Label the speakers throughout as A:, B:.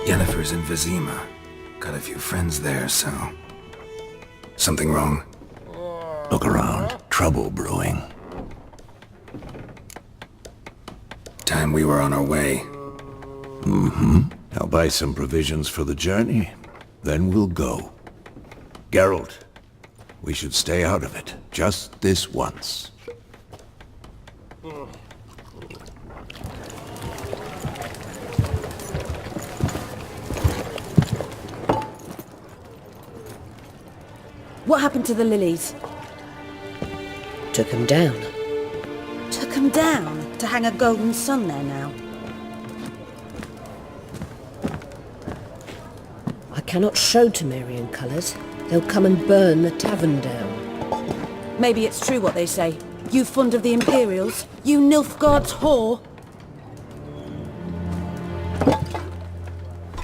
A: Yennefer's in Vizima. Got a few friends there, so... Something wrong?
B: Look around. Trouble brewing.
A: Time we were on our way.
B: I'll buy some provisions for the journey. Then we'll go. Geralt, we should stay out of it. Just this once.
C: What happened to the lilies?
D: Took him down.
C: Took them down to hang a golden sun there now.
D: I cannot show Temerian colours. They'll come and burn the tavern down.
C: Maybe it's true what they say. You fond of the Imperials? You Nilfgaard's whore?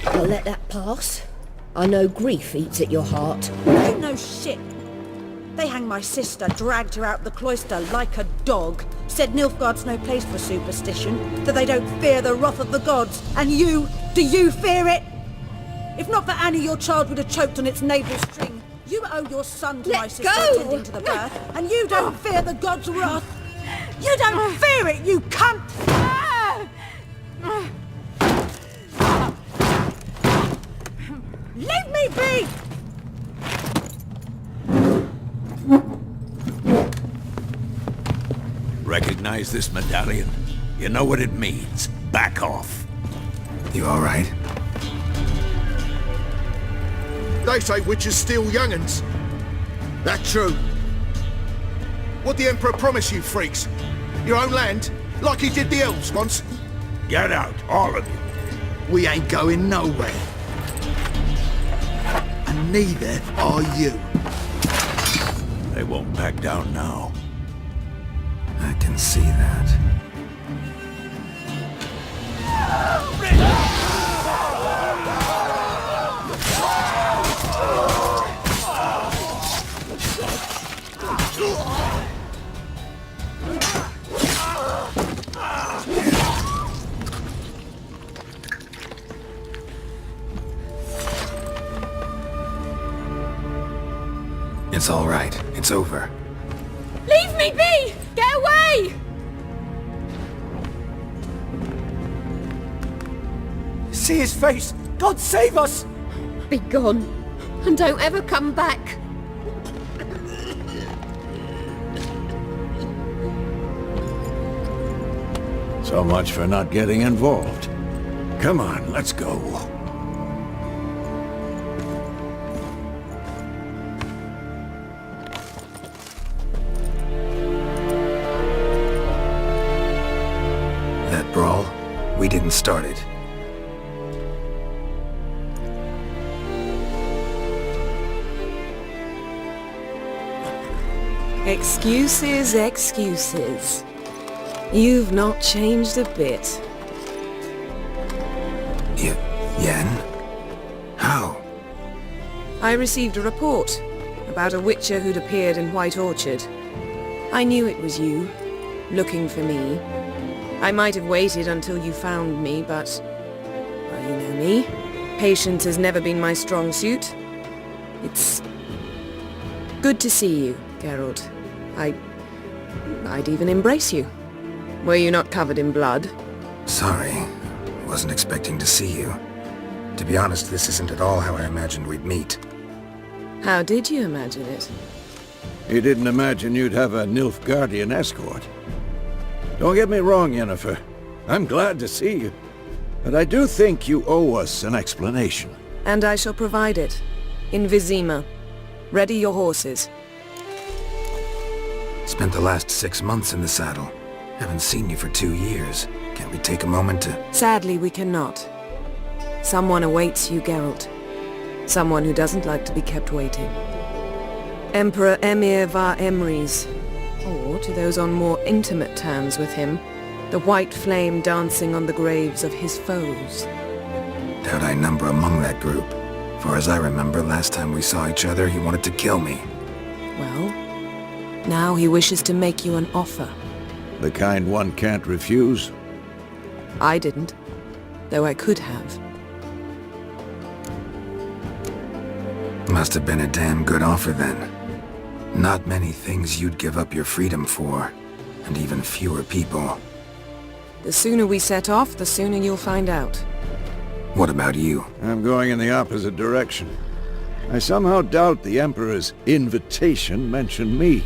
D: I'll let that pass. I know grief eats at your heart.
C: You know shit. They hanged my sister, dragged her out the cloister like a dog. Said Nilfgaard's no place for superstition, that they don't fear the wrath of the gods. And you, do you fear it? If not for Annie, your child would have choked on its navel string. You owe your son to my sister attending to the birth, and you don't fear the gods' wrath. You don't fear it, you cunt! Leave me be!
B: Recognize this medallion? You know what it means. Back off.
A: You alright?
E: They say witches steal young'uns. That true? What the Emperor promise you, freaks? Your own land? Like he did the elves once?
B: Get out, all of you.
E: We ain't going nowhere. And neither are you.
B: They won't back down now.
A: I can see that. It's all right. It's over.
C: Leave me be! Get away!
F: See his face! God save us!
G: Be gone, and don't ever come back.
B: So much for not getting involved. Come on, let's go.
A: That brawl, we didn't start it.
H: Excuses, excuses. You've not changed a bit.
A: Yen? How?
H: I received a report about a witcher who'd appeared in White Orchard. I knew it was you, looking for me. I might have waited until you found me, but... well, you know me. Patience has never been my strong suit. It's... good to see you, Geralt. I'd even embrace you. Were you not covered in blood?
A: Sorry. Wasn't expecting to see you. To be honest, this isn't at all how I imagined we'd meet.
H: How did you imagine it?
B: You didn't imagine you'd have a Nilfgaardian escort. Don't get me wrong, Yennefer. I'm glad to see you. But I do think you owe us an explanation.
H: And I shall provide it. In Vizima. Ready your horses.
A: Spent the last 6 months in the saddle. Haven't seen you for 2 years. Can't we take a moment to...
H: Sadly, we cannot. Someone awaits you, Geralt. Someone who doesn't like to be kept waiting. Emperor Emir var Emrys. Or, to those on more intimate terms with him, the white flame dancing on the graves of his foes.
A: Doubt I number among that group. For as I remember, last time we saw each other, he wanted to kill me.
H: Well, now he wishes to make you an offer.
B: The kind one can't refuse.
H: I didn't, though I could have.
A: Must have been a damn good offer then. Not many things you'd give up your freedom for, and even fewer people.
H: The sooner we set off, the sooner you'll find out.
A: What about you?
B: I'm going in the opposite direction. I somehow doubt the Emperor's invitation mentioned me.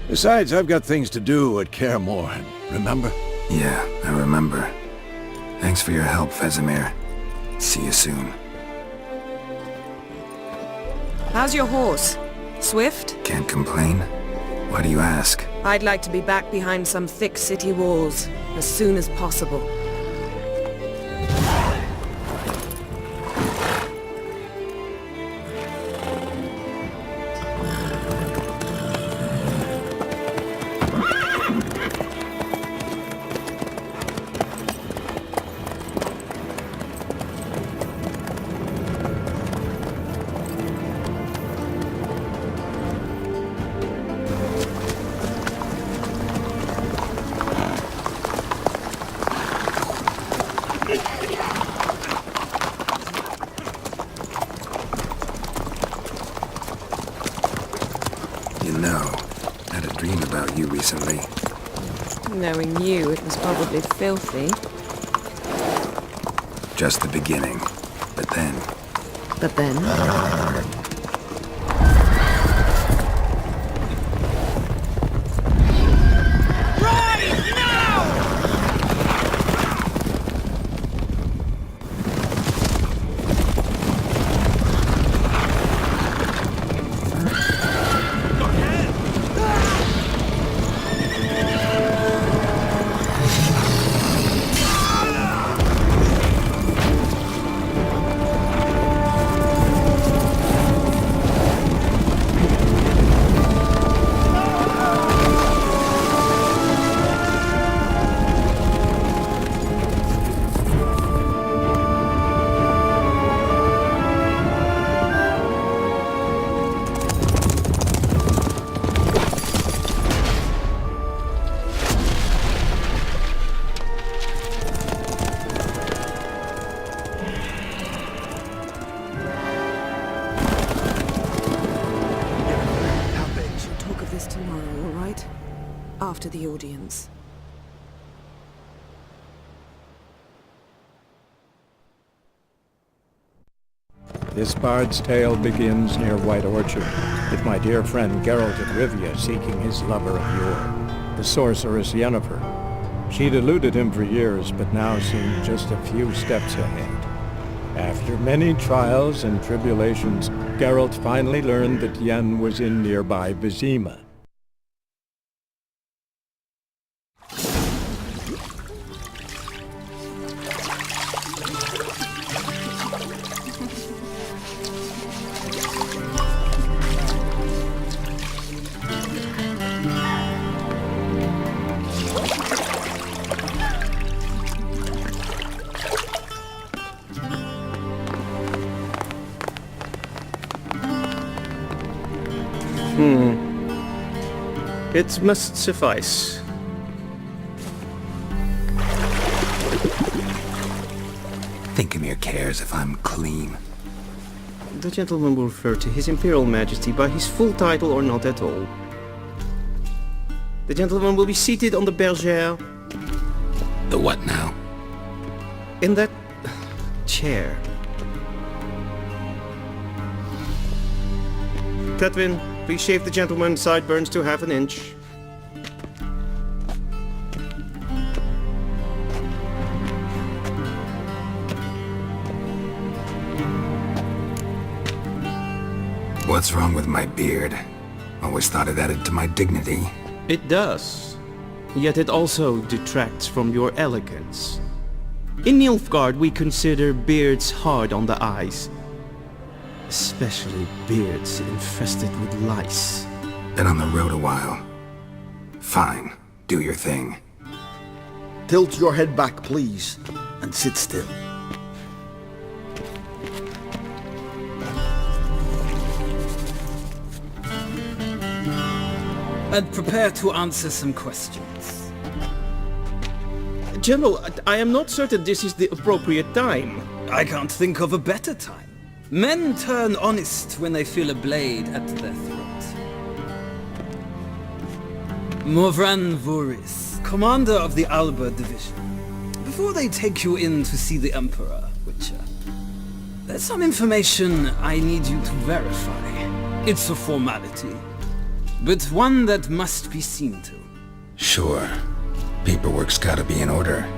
B: Besides, I've got things to do at Kaer Morhen, remember?
A: Yeah, I remember. Thanks for your help, Vesemir. See you soon.
H: How's your horse? Swift?
A: Can't complain. Why do you ask?
H: I'd like to be back behind some thick city walls as soon as possible.
A: You know, I had a dream about you recently.
H: Knowing you, it was probably filthy.
A: Just the beginning. But then...
H: But then... Tomorrow, all right? After the audience.
I: This bard's tale begins near White Orchard, with my dear friend Geralt of Rivia seeking his lover of yore, the sorceress Yennefer. She'd eluded him for years, but now seemed just a few steps ahead. After many trials and tribulations, Geralt finally learned that Yen was in nearby Vizima.
F: It must suffice.
A: Thinkemere cares if I'm clean.
F: The gentleman will refer to His Imperial Majesty by his full title or not at all. The gentleman will be seated on the bergère.
A: The what now?
F: In that chair. Catwin, please shave the gentleman's sideburns to half an inch.
A: What's wrong with my beard? Always thought it added to my dignity.
F: It does. Yet it also detracts from your elegance. In Nilfgaard we consider beards hard on the eyes. Especially beards infested with lice.
A: Been on the road a while. Fine, do your thing.
E: Tilt your head back, please, and sit still.
J: And prepare to answer some questions.
F: General, I am not certain this is the appropriate time.
J: I can't think of a better time. Men turn honest when they feel a blade at their throat. Morvran Voris, commander of the Alba Division. Before they take you in to see the Emperor, Witcher, there's some information I need you to verify. It's a formality, but one that must be seen to.
A: Sure. Paperwork's gotta be in order.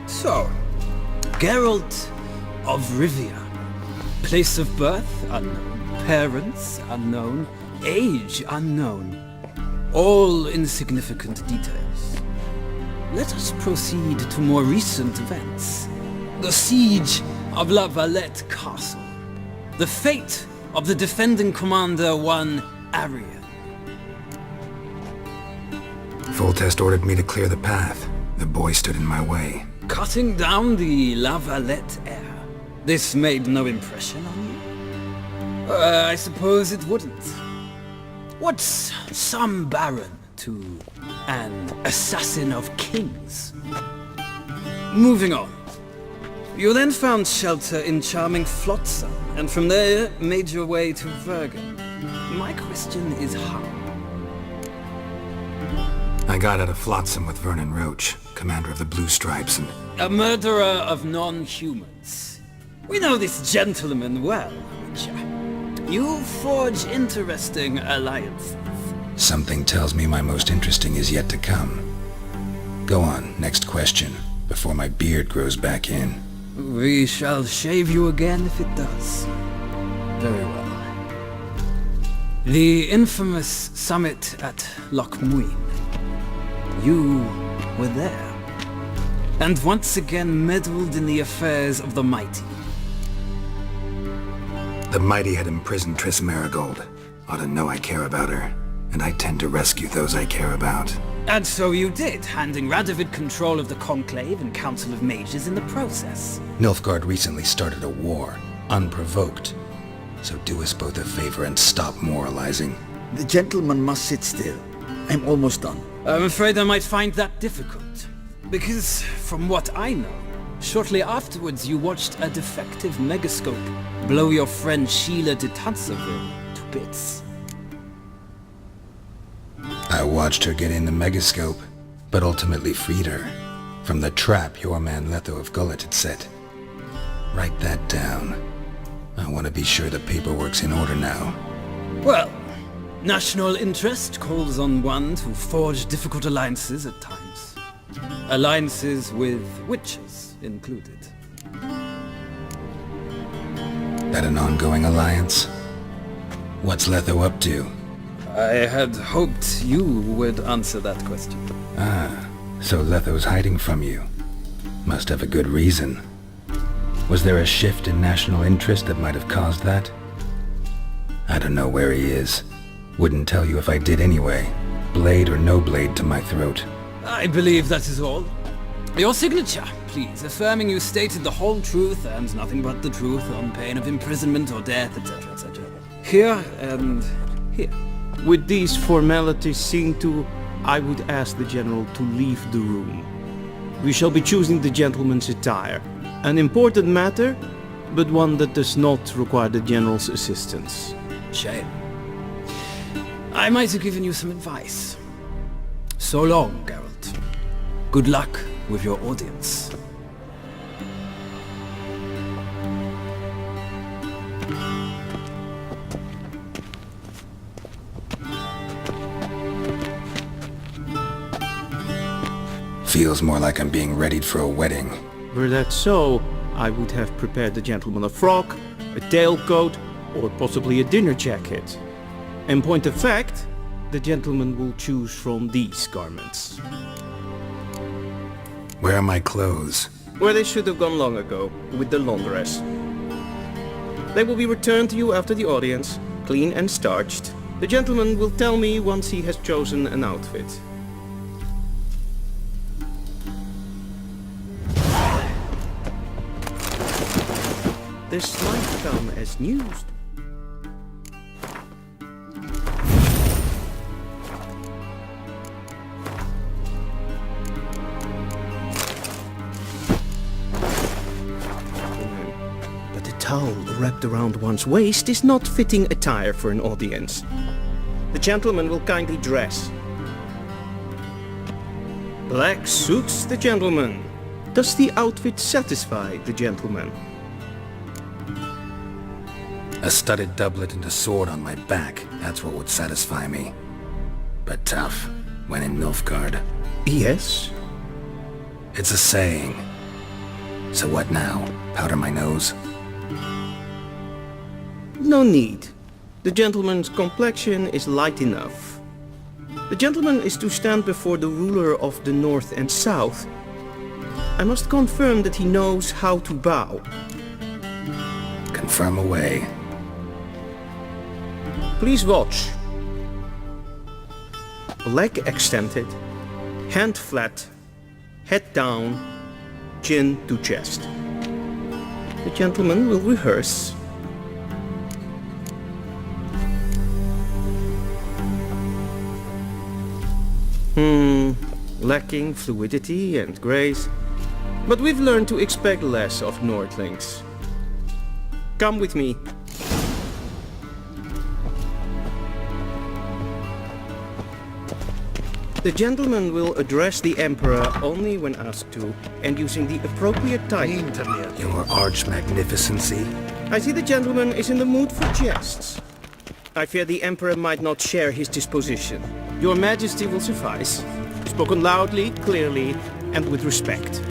J: So, GERALT of Rivia. Place of birth unknown. Parents unknown. Age unknown. All insignificant details. Let us proceed to more recent events. The siege of La Valette Castle. The fate of the defending commander, one Arian.
A: Foltest ordered me to clear the path. The boy stood in my way.
J: Cutting down the La Valette heir. This made no impression on you? I suppose it wouldn't. What's some baron to an assassin of kings? Moving on. You then found shelter in charming Flotsam, and from there made your way to Vergen. My question is how?
A: I got out of Flotsam with Vernon Roach, commander of the Blue Stripes, and...
J: A murderer of non-humans. We know this gentleman well, Witcher. You forge interesting alliances.
A: Something tells me my most interesting is yet to come. Go on, next question, before my beard grows back in.
J: We shall shave you again if it does. Very well. The infamous summit at Loch Muin. You were there. And once again meddled in the affairs of the mighty.
A: The mighty had imprisoned Triss Marigold. Ought to know I care about her, and I tend to rescue those I care about.
J: And so you did, handing Radovid control of the Conclave and Council of Mages in the process.
A: Nilfgaard recently started a war, unprovoked. So do us both a favor and stop moralizing.
K: The gentleman must sit still. I'm almost done.
J: I'm afraid I might find that difficult. Because, from what I know, shortly afterwards you watched a defective megascope blow your friend Sheila de Tanserville to bits.
A: I watched her get in the megascope, but ultimately freed her from the trap your man Letho of Gullet had set. Write that down. I want to be sure the paperwork's in order now.
J: Well, national interest calls on one to forge difficult alliances at times. Alliances with witches included.
A: That an ongoing alliance? What's Letho up to?
J: I had hoped you would answer that question.
A: Ah, so Letho's hiding from you. Must have a good reason. Was there a shift in national interest that might have caused that? I don't know where he is. Wouldn't tell you if I did anyway. Blade or no blade to my throat.
J: I believe that is all. Your signature, please, affirming you stated the whole truth and nothing but the truth on pain of imprisonment or death, etc., etc. Here and here.
F: With these formalities seen to, I would ask the General to leave the room. We shall be choosing the gentleman's attire. An important matter, but one that does not require the General's assistance.
J: Shame. I might have given you some advice. So long, Geralt. Good luck with your audience.
A: Feels more like I'm being readied for a wedding.
F: Were that so, I would have prepared the gentleman a frock, a tailcoat, or possibly a dinner jacket. In point of fact, the gentleman will choose from these garments.
A: Where are my clothes?
F: Where they should have gone long ago, with the laundress. They will be returned to you after the audience, clean and starched. The gentleman will tell me once he has chosen an outfit. This might come as news. But the towel wrapped around one's waist is not fitting attire for an audience. The gentleman will kindly dress. Black suits the gentleman. Does the outfit satisfy the gentleman?
A: A studded doublet and a sword on my back, that's what would satisfy me. But tough, when in Nilfgaard.
F: Yes.
A: It's a saying. So what now? Powder my nose?
F: No need. The gentleman's complexion is light enough. The gentleman is to stand before the ruler of the North and South. I must confirm that he knows how to bow.
A: Confirm away.
F: Please watch. Leg extended, hand flat, head down, chin to chest. The gentleman will rehearse. Lacking fluidity and grace, but we've learned to expect less of Nordlings. Come with me. The gentleman will address the Emperor only when asked to, and using the appropriate title.
A: Your arch-magnificency.
F: I see the gentleman is in the mood for jests. I fear the Emperor might not share his disposition. Your Majesty will suffice. Spoken loudly, clearly, and with respect.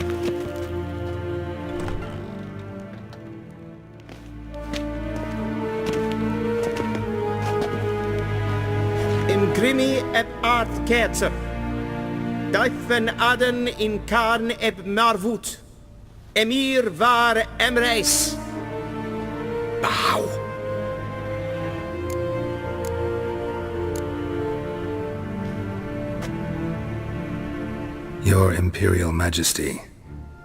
F: In grimi eb art ketzer. Dijfen aden in karn eb marvoet. Emir var emreis. Bow.
A: Your Imperial Majesty.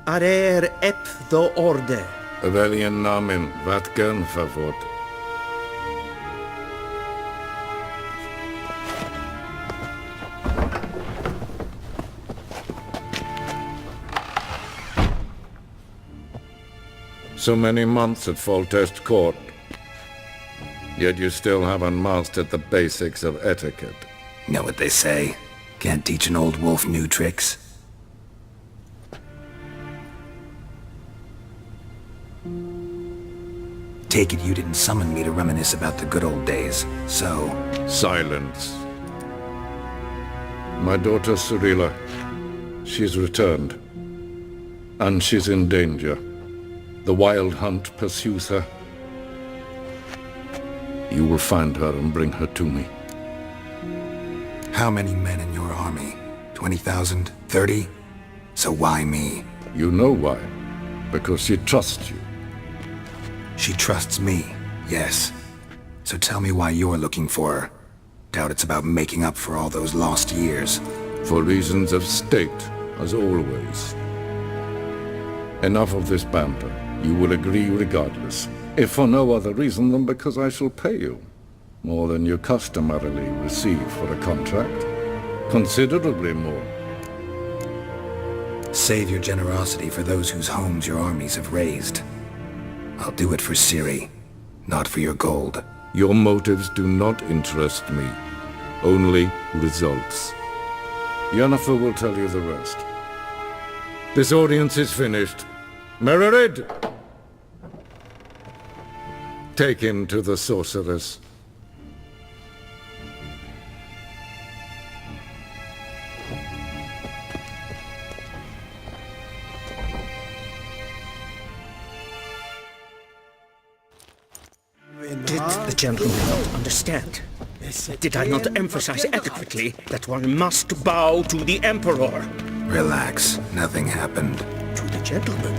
F: Arer ep the orde.
B: Weljen namen, wat gern favort. So many months at Foltest Court. Yet you still haven't mastered the basics of etiquette.
A: Know what they say? Can't teach an old wolf new tricks. Take it you didn't summon me to reminisce about the good old days, so...
B: Silence. My daughter Cyrilla, she's returned. And she's in danger. The Wild Hunt pursues her. You will find her and bring her to me.
A: How many men in your army? 20,000? 30? So why me?
B: You know why. Because she trusts you.
A: She trusts me, yes. So tell me why you're looking for her. Doubt it's about making up for all those lost years.
B: For reasons of state, as always. Enough of this banter. You will agree regardless. If for no other reason than because I shall pay you. More than you customarily receive for a contract. Considerably more.
A: Save your generosity for those whose homes your armies have razed. I'll do it for Ciri, not for your gold.
B: Your motives do not interest me. Only results. Yennefer will tell you the rest. This audience is finished. Mererid! Take him to the sorceress.
F: Did the gentleman not understand? Did I not emphasize adequately that one must bow to the Emperor?
A: Relax, nothing happened.
F: To the gentleman.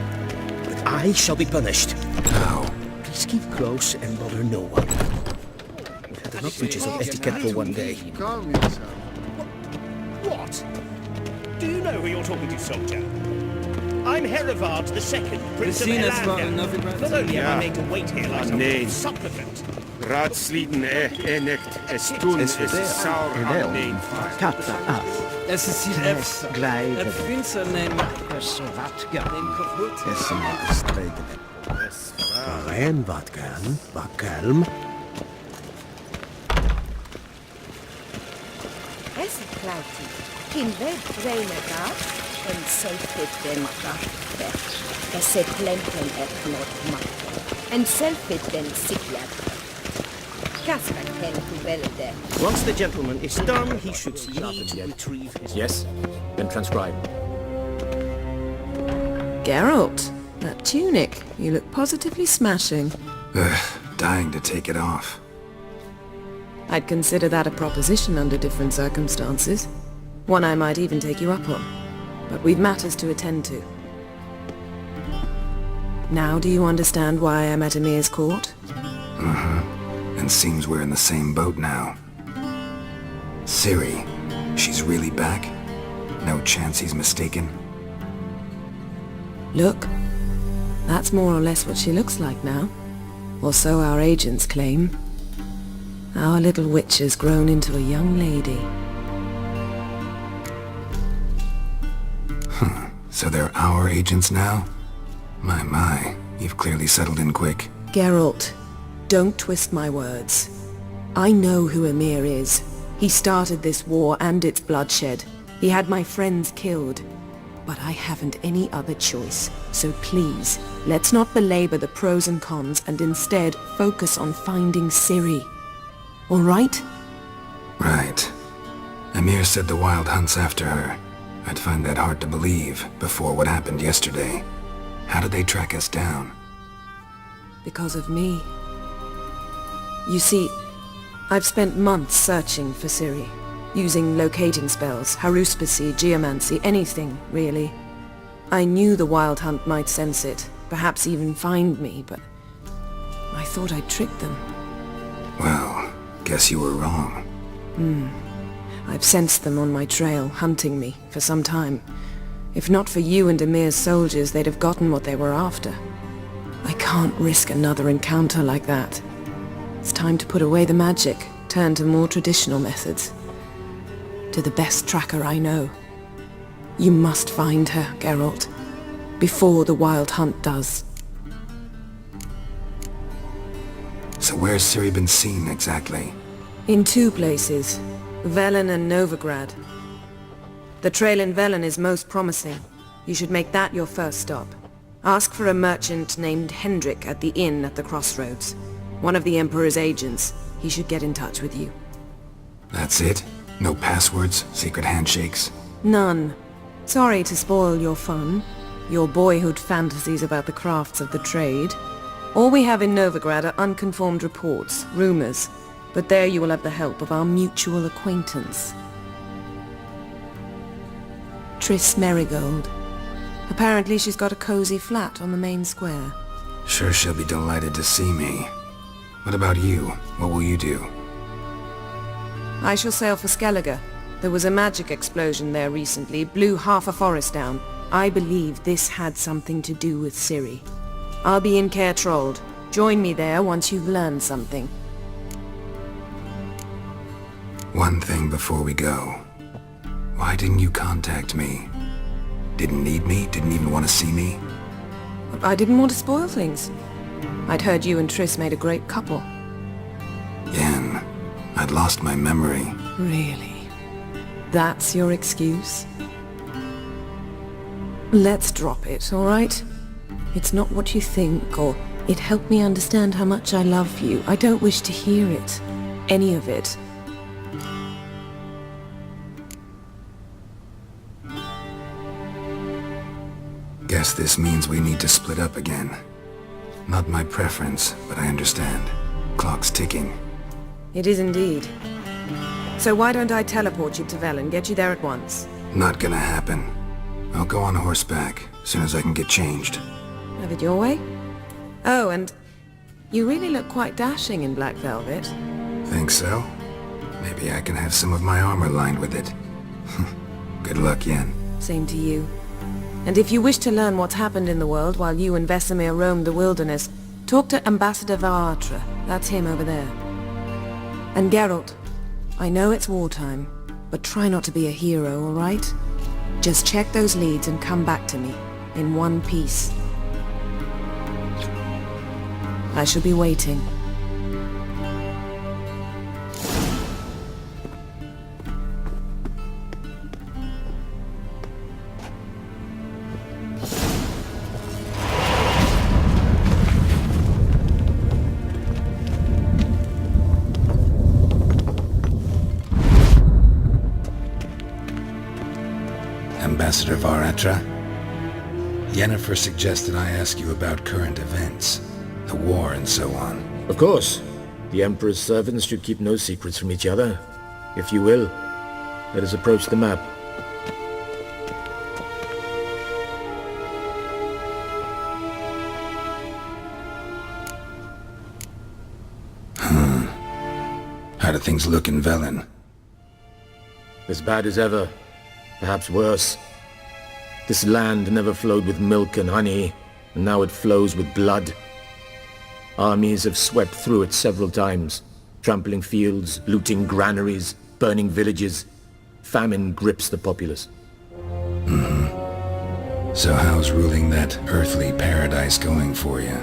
F: But I shall be punished.
A: How?
F: Please keep close and bother no one. We've had enough breaches of etiquette for one day. What? Do you know who you're talking to, soldier?
L: I'm Herivard II, Prince of
J: Seen for
L: Elandia.
J: Novigrad?
L: Not only am
M: Ja.
L: I made to wait here like
M: nee.
L: some supplicant,
M: Raadsliden enigt estun is saur aan mijn
K: Katta af.
J: Es ist
K: Träs gleider.
J: Prince named
K: Svatga.
J: Kaput.
K: Essen strägen. Ren vatkan, vakalm.
C: Es klauti. Kin ved vreinega, en selfit den krachte. Esse plempen et not matte. En selfit den siklad. Kaska ken to velde.
L: once the gentleman is done, he should need to retrieve his...
N: Yes? Then transcribe.
H: Geralt, that tunic. You look positively smashing.
A: Ugh, dying to take it off.
H: I'd consider that a proposition under different circumstances. One I might even take you up on. But we've matters to attend to. Now do you understand why I'm at Emir's court?
A: And seems we're in the same boat now. Ciri, she's really back? No chance he's mistaken?
H: Look, that's more or less what she looks like now. Or so our agents claim. Our little witch has grown into a young lady.
A: So they're our agents now? My, you've clearly settled in quick.
H: Geralt, don't twist my words. I know who Emir is. He started this war and its bloodshed. He had my friends killed. But I haven't any other choice. So please, let's not belabor the pros and cons and instead focus on finding Ciri. All right?
A: Right. Emir said the Wild Hunt's after her. I'd find that hard to believe before what happened yesterday. How did they track us down?
H: Because of me. You see, I've spent months searching for Ciri, using locating spells, haruspicy, geomancy, anything, really. I knew the Wild Hunt might sense it, perhaps even find me, but I thought I'd tricked them.
A: Well, guess you were wrong.
H: I've sensed them on my trail, hunting me, for some time. If not for you and Emir's soldiers, they'd have gotten what they were after. I can't risk another encounter like that. It's time to put away the magic, turn to more traditional methods. To the best tracker I know. You must find her, Geralt. Before the Wild Hunt does.
A: So where's Ciri been seen exactly?
H: In two places. Velen and Novigrad. The trail in Velen is most promising. You should make that your first stop. Ask for a merchant named Hendrik at the inn at the crossroads. One of the Emperor's agents. He should get in touch with you.
A: That's it? No passwords? Secret handshakes?
H: None. Sorry to spoil your fun. Your boyhood fantasies about the crafts of the trade. All we have in Novigrad are unconfirmed reports, rumors. But there you will have the help of our mutual acquaintance. Triss Merigold. Apparently she's got a cozy flat on the main square.
A: Sure she'll be delighted to see me. What about you? What will you do?
H: I shall sail for Skellige. There was a magic explosion there recently, blew half a forest down. I believe this had something to do with Ciri. I'll be in Caer Trold. Join me there once you've learned something.
A: One thing before we go. Why didn't you contact me? Didn't need me? Didn't even want to see me?
H: I didn't want to spoil things. I'd heard you and Triss made a great couple.
A: Yen, I'd lost my memory.
H: Really? That's your excuse? Let's drop it, all right? It's not what you think, or it helped me understand how much I love you. I don't wish to hear it. Any of it.
A: Guess this means we need to split up again. Not my preference, but I understand. Clock's ticking.
H: It is indeed. So why don't I teleport you to Velen, get you there at once?
A: Not gonna happen. I'll go on horseback, as soon as I can get changed.
H: Have it your way? Oh, and you really look quite dashing in black velvet.
A: Think so? Maybe I can have some of my armor lined with it. Good luck, Yen.
H: Same to you. And if you wish to learn what's happened in the world while you and Vesemir roamed the wilderness, talk to Ambassador Varatra. That's him over there. And Geralt, I know it's wartime, but try not to be a hero, all right? Just check those leads and come back to me, in one piece. I shall be waiting.
A: Ambassador Varatra, Yennefer suggested I ask you about current events, the war and so on.
N: Of course. The Emperor's servants should keep no secrets from each other. If you will, let us approach the map.
A: How do things look in Velen?
N: As bad as ever. Perhaps worse. This land never flowed with milk and honey, and now it flows with blood. Armies have swept through it several times, trampling fields, looting granaries, burning villages. Famine grips the populace.
A: So how's ruling that earthly paradise going for you?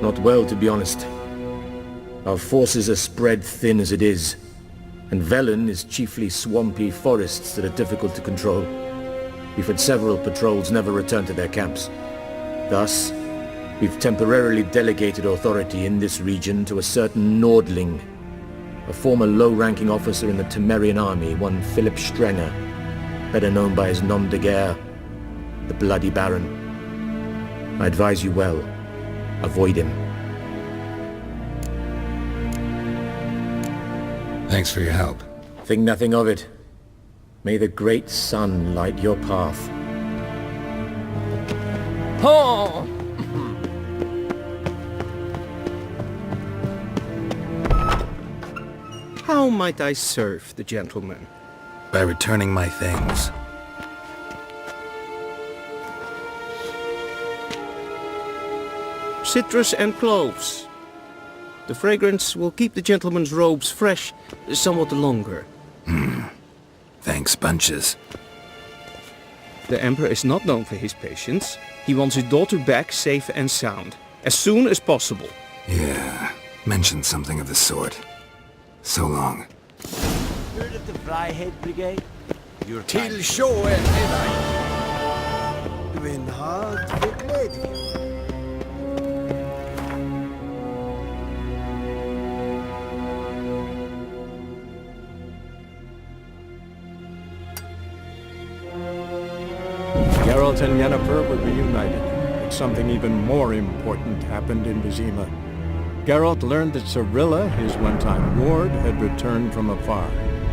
N: Not well, to be honest. Our forces are spread thin as it is, and Velen is chiefly swampy forests that are difficult to control. We've had several patrols never return to their camps. Thus, we've temporarily delegated authority in this region to a certain Nordling, a former low-ranking officer in the Temerian army, one Philip Strenger, better known by his nom de guerre, the Bloody Baron. I advise you well, avoid him.
A: Thanks for your help.
N: Think nothing of it. May the great sun light your path.
J: Oh!
L: How might I serve the gentleman?
A: By returning my things.
L: Citrus and cloves. The fragrance will keep the gentleman's robes fresh somewhat longer.
A: Thanks, bunches.
L: The Emperor is not known for his patience. He wants his daughter back safe and sound, as soon as possible.
A: Yeah, mentioned something of the sort. So long.
O: Heard of the Flyhead Brigade? Your
E: Till show it,
O: Doing hard for lady.
I: Geralt and Yennefer were reunited, but something even more important happened in Vizima. Geralt learned that Cirilla, his one-time ward, had returned from afar,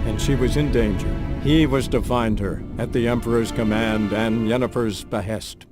I: and she was in danger. He was to find her, at the Emperor's command and Yennefer's behest.